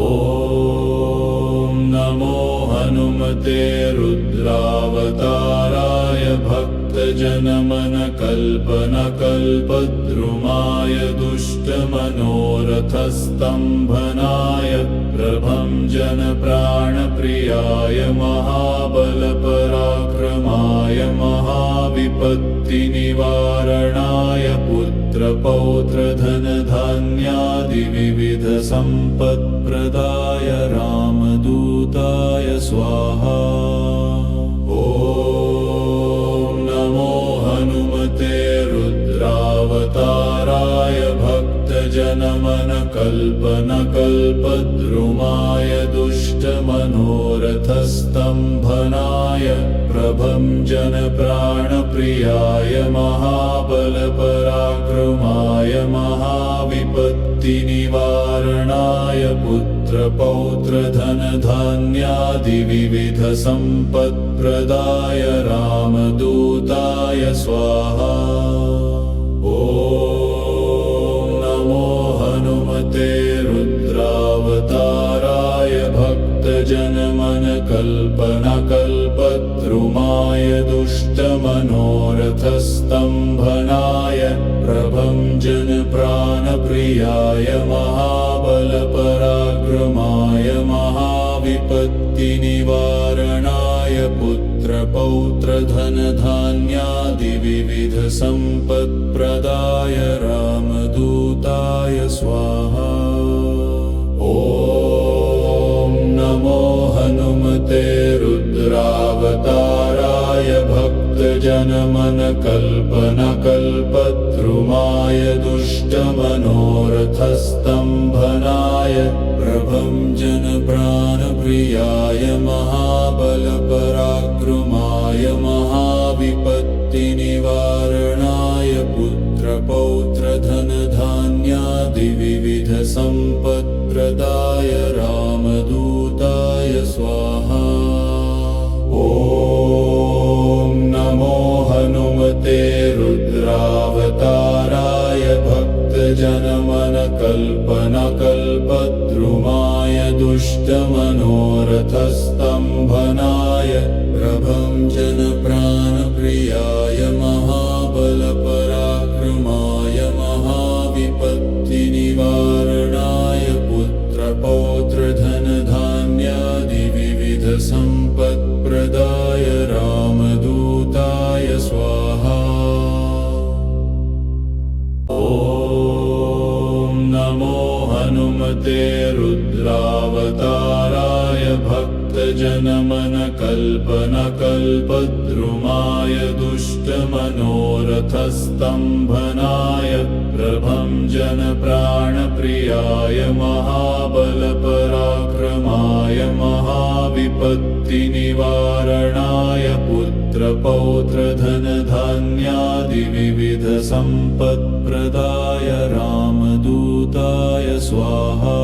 [SPEAKER 1] नमो हनुमते रुद्रावताराय भक्तजनमनकल्पनकल्पद्रुमाय दुष्टमनोरथस्तम्भनाय प्रभं जनप्राणप्रियाय महाबलपराक्रमाय महाविपत्तिनिवारणाय पुत्रपौत्रधनधान्यादिविविधसम्पत्प्रदाय रामदूताय स्वाहा। ॐ नमो हनुमते रुद्रावताराय भक्तजनमनकल्पनकल्पद्रुमाय दुष्टमनोरथस्तम्भनाय प्रभं जनप्राणप्रियाय महाबलपराक्रमाय महाविपत्तिनिवारणाय पुत्रपौत्रधनधान्यादिविविधसम्पत्प्रदाय रामदूताय स्वाहा। ॐ नमो हनुमते रुद्रावताराय भक्तजनमनकल्पनकल्पद्रुमाय दुष्टमनोरथस्तम्भनाय प्रभं जनप्राणप्रियाय महाबलपराक्रमाय महाविपत्तिनिवारणाय पुत्रपौत्रधनधान्यादिविविधसम्पत्प्रदाय रामदूताय स्वाहा। भक्तजनमनकल्पनकल्पद्रुमाय दुष्टमनोरथस्तम्भनाय प्रभञ्जनप्राणप्रियाय महाबलपराक्रमाय महाविपत्तिनिवारणाय पुत्रपौत्रधनधान्यादिविविधसम्पत्प्रदाय रामदूताय स्वाहा। ॐ नमो हनुमते रुद्रावताराय भक्तजनमनकल्पनकल्पद्रुमाय दुष्टमनोरथस्तम्भनाय प्रभञ्जनप्राणप्रियाय महाबलपराक्रमाय महाविपत्तिनिवारणाय पुत्रपौत्रधनधान्यादिविविधसम्पत्प्रदाय रामदूताय स्वाहा। ॐ नमो हनुमते रुद्रावताराय भक्तजनमनकल्पनकल्पद्रुमाय दुष्टमनोरथस्तम्भनाय प्रभञ्जनप्राणप्रियाय महाबलपराक्रमाय महाविपत्तिनिवारणाय पुत्रपौत्रधनधान्यादिविविधसम्पत्प्रदाय रामदूताय स्वाहा।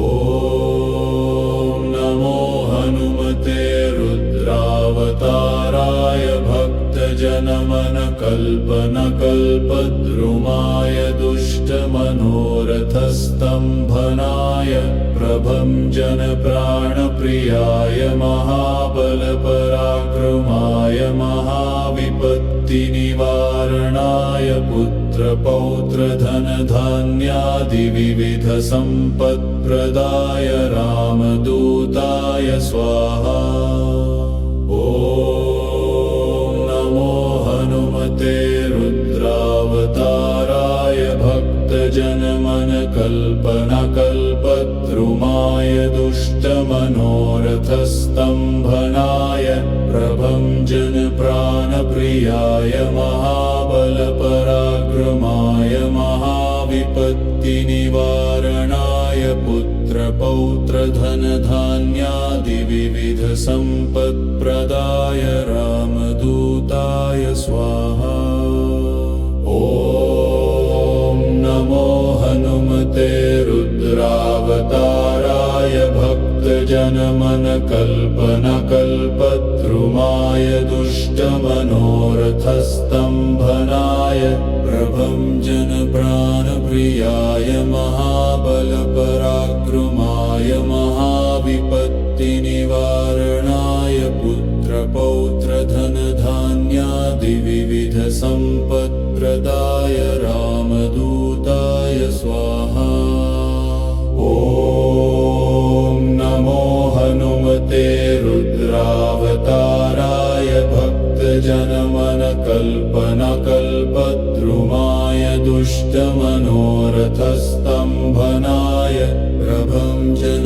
[SPEAKER 1] ॐ नमो हनुमते रुद्रावताराय भक्तजनमनकल्पनकल्पद्रुमाय दुष्टमनोरथस्तम्भनाय प्रभञ्जनप्राणप्रियाय महाबलपराक्रमाय महाविपत्तिनिवारणाय पुत्रपौत्रधनधान्यादिविविधसम्पत्प्रदाय रामदूताय स्वाहा। ॐ नमो हनुमते रुद्रावताराय भक्तजनमनकल्पनकल्पद्रुमाय दुष्टमनोरथस्तम्भनाय प्रभञ्जनप्राणप्रियाय महाबलपराक्रमाय महाविपत्तिनिवारणाय पुत्रपौत्रधनधान्यादिविविधसम्पत्प्रदाय रामदूताय स्वाहा। ॐ नमो हनुमते रुद्रावताराय भक्तजनमनकल्पनकल्पद्रुमाय दुष्टमनोरथस्तम्भनाय प्रभञ्जनप्राणप्रियाय महाबलपराक्रमाय महाविपत्तिनिवारणाय पुत्रपौत्रधनधान्यादिविविधसम्पत्प्रदाय रामदूताय स्वाहा। ॐ नमो हनुमते रुद्रावताराय भक्तजनमनकल्पनकल्पद्रुमाय दुष्टमनोरथस्तम्भनाय प्रभञ्जन